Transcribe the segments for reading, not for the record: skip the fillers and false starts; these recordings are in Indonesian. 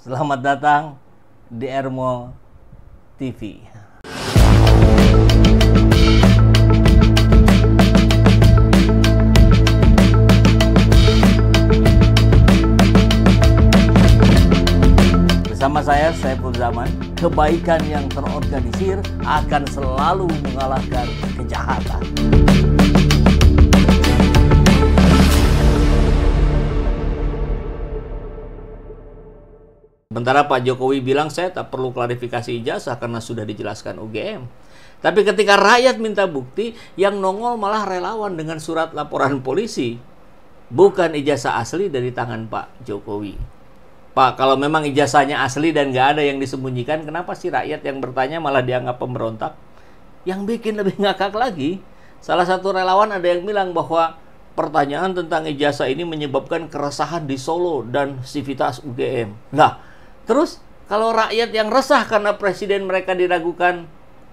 Selamat datang di Ermo TV. Bersama saya, Saiful Zaman, kebaikan yang terorganisir akan selalu mengalahkan kejahatan. Sementara Pak Jokowi bilang saya tak perlu klarifikasi ijazah karena sudah dijelaskan UGM. Tapi ketika rakyat minta bukti, yang nongol malah relawan dengan surat laporan polisi. Bukan ijazah asli dari tangan Pak Jokowi. Pak, kalau memang ijazahnya asli dan nggak ada yang disembunyikan, kenapa sih rakyat yang bertanya malah dianggap pemberontak? Yang bikin lebih ngakak lagi, salah satu relawan ada yang bilang bahwa pertanyaan tentang ijazah ini menyebabkan keresahan di Solo dan sivitas UGM. Nah, terus kalau rakyat yang resah karena presiden mereka diragukan,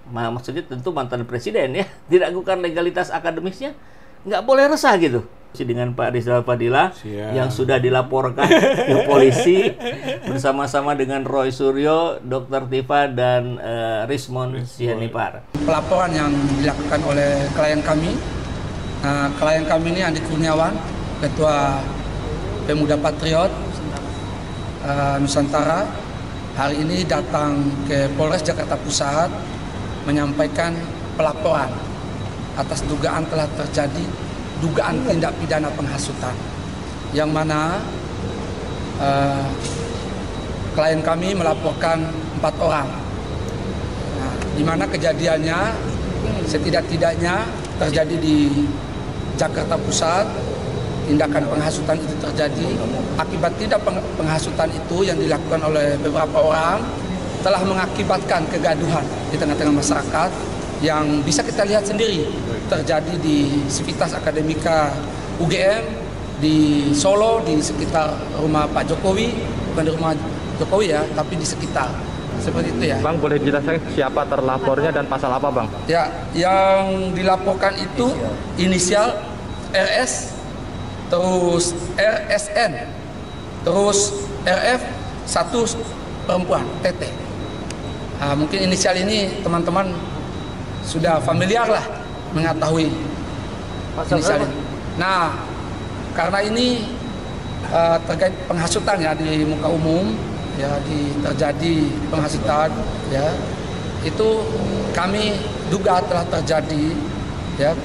maksudnya tentu mantan presiden ya, diragukan legalitas akademisnya, nggak boleh resah gitu. Dengan Pak Rizal Fadila yang sudah dilaporkan ke polisi bersama-sama dengan Roy Suryo, Dr. Tifa dan Rismon Sianipar. Pelaporan yang dilakukan oleh klien kami ini Andi Kurniawan, Ketua Pemuda Patriot Nusantara, hari ini datang ke Polres Jakarta Pusat menyampaikan pelaporan atas dugaan telah terjadi dugaan tindak pidana penghasutan, yang mana klien kami melaporkan 4 orang. Nah, di mana kejadiannya setidak-tidaknya terjadi di Jakarta Pusat. Tindakan penghasutan itu terjadi akibat tindak penghasutan itu yang dilakukan oleh beberapa orang telah mengakibatkan kegaduhan di tengah-tengah masyarakat yang bisa kita lihat sendiri terjadi di Sivitas Akademika UGM, di Solo, di sekitar rumah Pak Jokowi, bukan di rumah Jokowi ya, tapi di sekitar. Seperti itu ya. Bang, boleh dijelaskan siapa terlapornya dan pasal apa, Bang? Ya, yang dilaporkan itu inisial RS, terus RSN, terus RF, satu perempuan, TT. Nah, mungkin inisial ini teman-teman sudah familiar lah mengetahui inisial ini. Nah, karena ini terkait penghasutan ya di muka umum, ya terjadi penghasutan, ya itu kami duga telah terjadi ya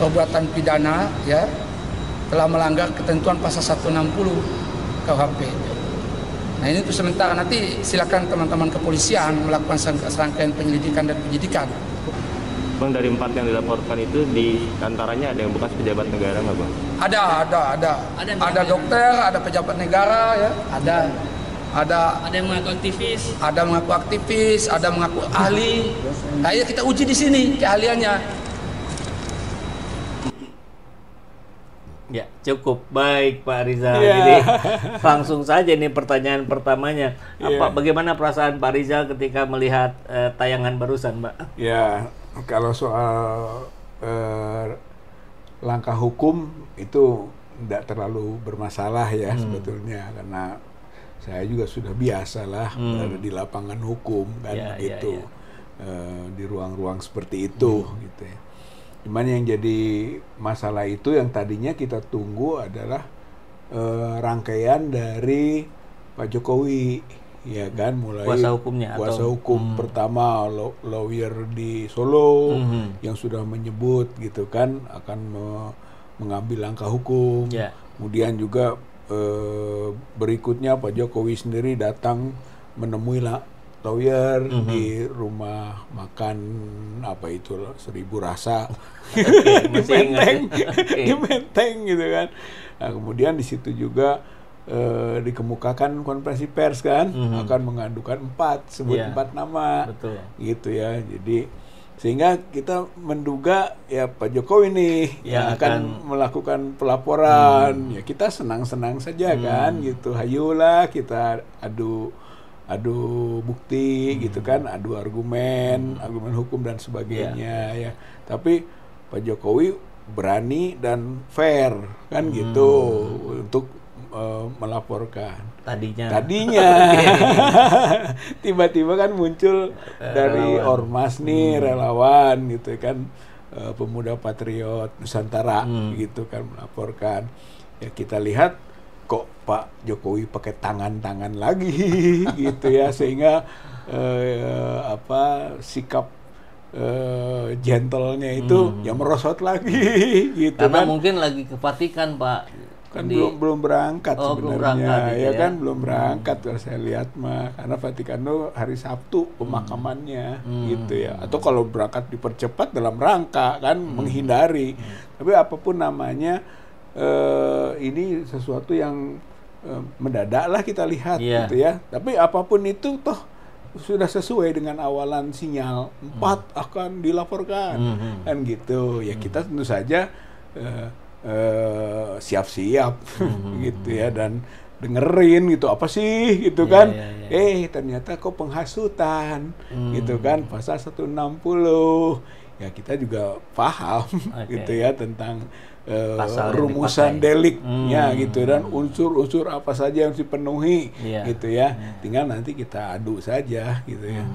perbuatan pidana ya telah melanggar ketentuan pasal 160 KUHP. Nah, ini untuk sementara, nanti silakan teman-teman kepolisian melakukan serangkaian penyelidikan dan penyidikan. Bang, dari 4 yang dilaporkan itu di antaranya ada yang bekas pejabat negara nggak, Bang? Ada dokter, ada pejabat negara ya, ada yang mengaku aktivis, ada mengaku ahli. Nah, ya kita uji di sini keahliannya. Ya, cukup baik Pak Rizal. Jadi langsung saja nih pertanyaan pertamanya. Bagaimana perasaan Pak Rizal ketika melihat tayangan barusan, Mbak? Ya, kalau soal langkah hukum itu tidak terlalu bermasalah ya sebetulnya, karena saya juga sudah biasa lah berada di lapangan hukum kan begitu. Di ruang-ruang seperti itu gitu ya. Cuman yang jadi masalah itu yang tadinya kita tunggu adalah rangkaian dari Pak Jokowi, ya kan, mulai kuasa hukumnya, kuasa hukum pertama lawyer di Solo yang sudah menyebut gitu kan akan mengambil langkah hukum. Kemudian juga berikutnya Pak Jokowi sendiri datang menemui lawyer di rumah makan apa itu 1000 Rasa di Menteng gitu kan. Nah, kemudian di situ juga dikemukakan konferensi pers kan akan mengadukan 4 nama. Betul. Gitu ya. Jadi sehingga kita menduga ya Pak Jokowi nih yang akan melakukan pelaporan. Ya kita senang-senang saja kan gitu. Hayulah kita adu bukti gitu kan, adu argumen hukum dan sebagainya ya. Tapi Pak Jokowi berani dan fair kan gitu untuk melaporkan. Tadinya. Tiba-tiba kan muncul dari ormas nih, relawan gitu kan, pemuda patriot Nusantara gitu kan melaporkan. Ya kita lihat kok Pak Jokowi pakai tangan-tangan lagi gitu ya, sehingga sikap gentle-nya itu ya merosot lagi gitu. Karena kan mungkin lagi ke Vatikan, Pak. kan belum berangkat belum sebenarnya berangkat, ya kan belum berangkat kalau saya lihat mah, karena Vatikan itu hari Sabtu pemakamannya gitu ya, atau kalau berangkat dipercepat dalam rangka kan menghindari, tapi apapun namanya ini sesuatu yang mendadak lah kita lihat gitu ya, tapi apapun itu toh sudah sesuai dengan awalan sinyal 4 akan dilaporkan kan gitu ya, kita tentu saja siap-siap gitu ya, dan dengerin gitu apa sih gitu kan, ternyata kok penghasutan gitu kan, pasal 160 ya, kita juga paham gitu ya tentang rumusan deliknya gitu, dan unsur-unsur apa saja yang dipenuhi gitu ya, tinggal nanti kita adu saja gitu ya.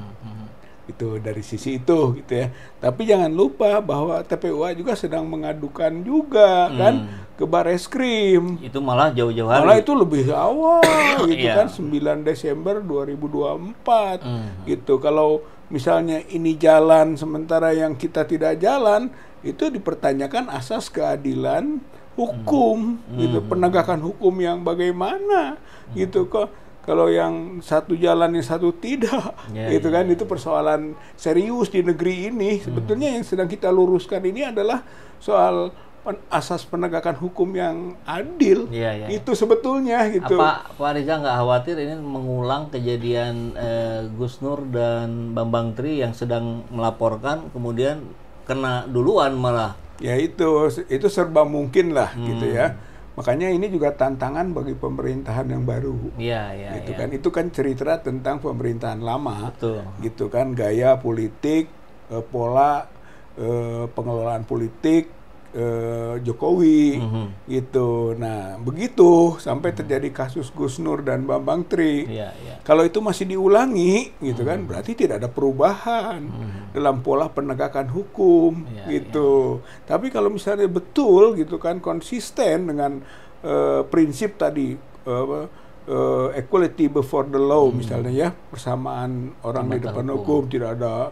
Itu dari sisi itu gitu ya. Tapi jangan lupa bahwa TPUA juga sedang mengadukan juga kan ke Bareskrim. Itu malah jauh-jauh hari. Malah itu lebih awal gitu kan, 9 Desember 2024 gitu. Kalau misalnya ini jalan sementara yang kita tidak jalan, itu dipertanyakan asas keadilan hukum gitu, penegakan hukum yang bagaimana gitu kok. Kalau yang satu jalan, yang satu tidak, gitu kan, itu persoalan serius di negeri ini. Sebetulnya yang sedang kita luruskan ini adalah soal asas penegakan hukum yang adil. Itu sebetulnya gitu. Apa Pak Rizal nggak khawatir ini mengulang kejadian Gus Nur dan Bambang Tri yang sedang melaporkan, kemudian kena duluan malah? Ya itu serba mungkin lah gitu ya. Makanya ini juga tantangan bagi pemerintahan yang baru. Gitu kan. Itu kan cerita tentang pemerintahan lama. Betul. Gitu kan, gaya politik, pola pengelolaan politik Jokowi gitu. Nah, begitu sampai terjadi kasus Gus Nur dan Bambang Tri. Kalau itu masih diulangi gitu kan, berarti tidak ada perubahan dalam pola penegakan hukum gitu. Tapi kalau misalnya betul gitu kan, konsisten dengan prinsip tadi equality before the law misalnya ya, persamaan orang di depan hukum, tidak ada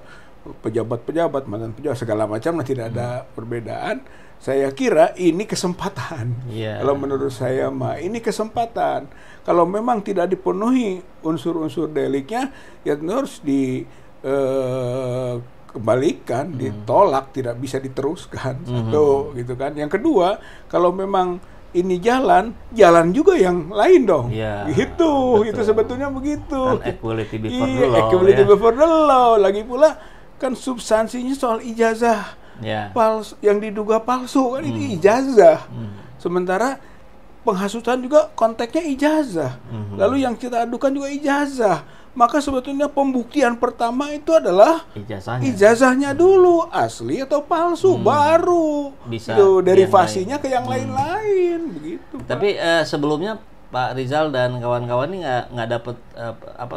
pejabat-pejabat, mantan pejabat segala macam, tidak ada perbedaan. Saya kira ini kesempatan. Kalau menurut saya mah ini kesempatan. Kalau memang tidak dipenuhi unsur-unsur deliknya, ya harus dikembalikan, ditolak, tidak bisa diteruskan. Satu, gitu kan. Yang kedua, kalau memang ini jalan juga yang lain dong. Gitu, betul. Itu sebetulnya begitu. Kan equality before the law. Equality before the law. Lagi pula kan substansinya soal ijazah palsu, yang diduga palsu kan ini ijazah. Sementara penghasutan juga konteksnya ijazah. Lalu yang kita adukan juga ijazah. Maka sebetulnya pembuktian pertama itu adalah ijazahnya dulu, asli atau palsu, baru bisa derivasinya ke yang lain-lain begitu. Tapi sebelumnya Pak Rizal dan kawan-kawan ini nggak dapat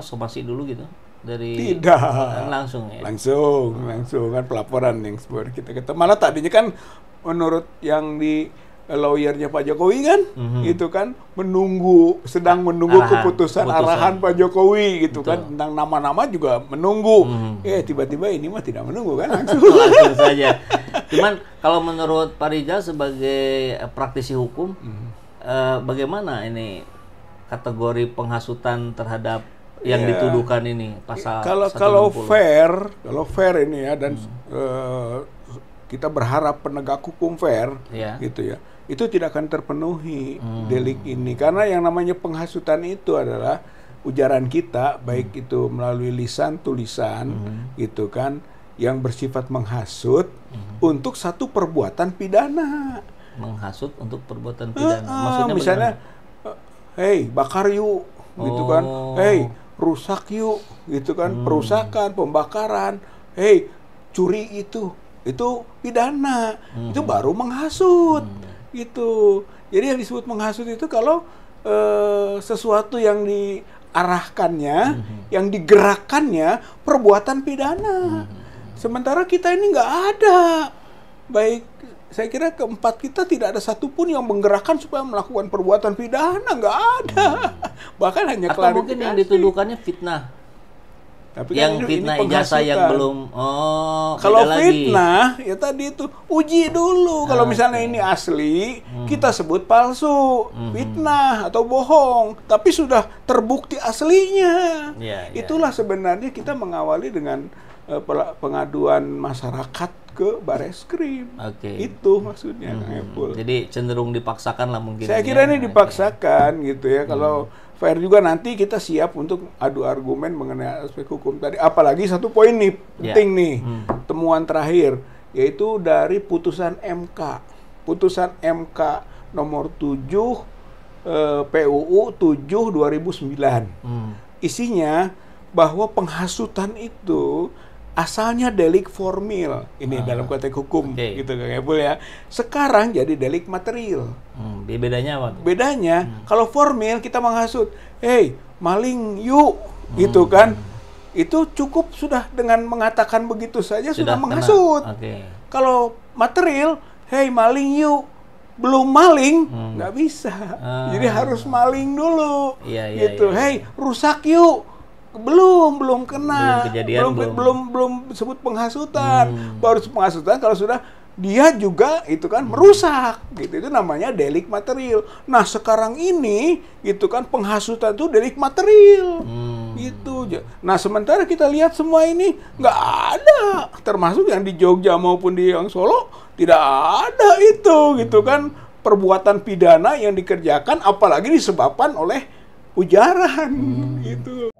somasi dulu gitu dari? Tidak, langsung ya? Langsung kan pelaporan yang seperti kita ketemu. Malah tadinya kan menurut yang di lawyernya Pak Jokowi kan, gitu kan, sedang menunggu keputusan arahan Pak Jokowi gitu. Betul. Kan, tentang nama-nama juga menunggu. Tiba-tiba ini mah tidak menunggu kan, langsung saja. Cuman kalau menurut Pak Rizal sebagai praktisi hukum, bagaimana ini kategori penghasutan terhadap yang dituduhkan ini pasal 160? Kalau fair ini ya, dan kita berharap penegak hukum fair gitu ya, itu tidak akan terpenuhi delik ini, karena yang namanya penghasutan itu adalah ujaran kita, baik itu melalui lisan, tulisan gitu kan, yang bersifat menghasut untuk satu perbuatan pidana. Menghasut untuk perbuatan pidana. Maksudnya misalnya hey, bakar yuk gitu kan, hey, rusak yuk gitu kan, perusakan, pembakaran, hey, curi itu pidana, itu baru menghasut gitu. Jadi yang disebut menghasut itu kalau sesuatu yang diarahkannya, yang digerakkannya perbuatan pidana. Sementara kita ini nggak ada. Baik, saya kira keempat kita tidak ada satupun yang menggerakkan supaya melakukan perbuatan pidana, nggak ada. Bahkan hanya Atau mungkin yang dituduhkannya fitnah. Tapi yang kan fitnah ini ijazah yang penghasutan. belum. Kalau beda lagi. fitnah, ya tadi itu uji dulu. Kalau misalnya ini asli, kita sebut palsu, fitnah atau bohong. Tapi sudah terbukti aslinya. Ya, ya. Itulah sebenarnya kita mengawali dengan pengaduan masyarakat ke Bareskrim. Oke. Itu maksudnya, Kang Epul. Jadi cenderung dipaksakan lah mungkin. Saya ya. kira ini dipaksakan gitu ya. Kalau fair juga nanti kita siap untuk adu argumen mengenai aspek hukum tadi. Apalagi satu poin nih penting nih, temuan terakhir, yaitu dari putusan MK. Putusan MK nomor 7 PUU 7 2009. Isinya bahwa penghasutan itu asalnya delik formil. Ini dalam konteks hukum gitu Kang Epul ya. Sekarang jadi delik material. Bedanya apa? Bedanya, kalau formil kita menghasut, hey maling yuk, gitu kan. Itu cukup sudah dengan mengatakan begitu saja sudah menghasut. Kalau material, hey maling yuk, belum maling, nggak bisa. Jadi harus maling dulu, gitu. Hey rusak yuk, belum kena, belum sebut penghasutan. Baru penghasutan kalau sudah dia juga itu kan merusak, gitu. Itu namanya delik material. Nah sekarang ini gitu kan penghasutan itu delik material, gitu. Nah sementara kita lihat semua ini nggak ada, termasuk yang di Jogja maupun di yang Solo tidak ada itu, gitu kan, perbuatan pidana yang dikerjakan, apalagi disebabkan oleh ujaran, gitu.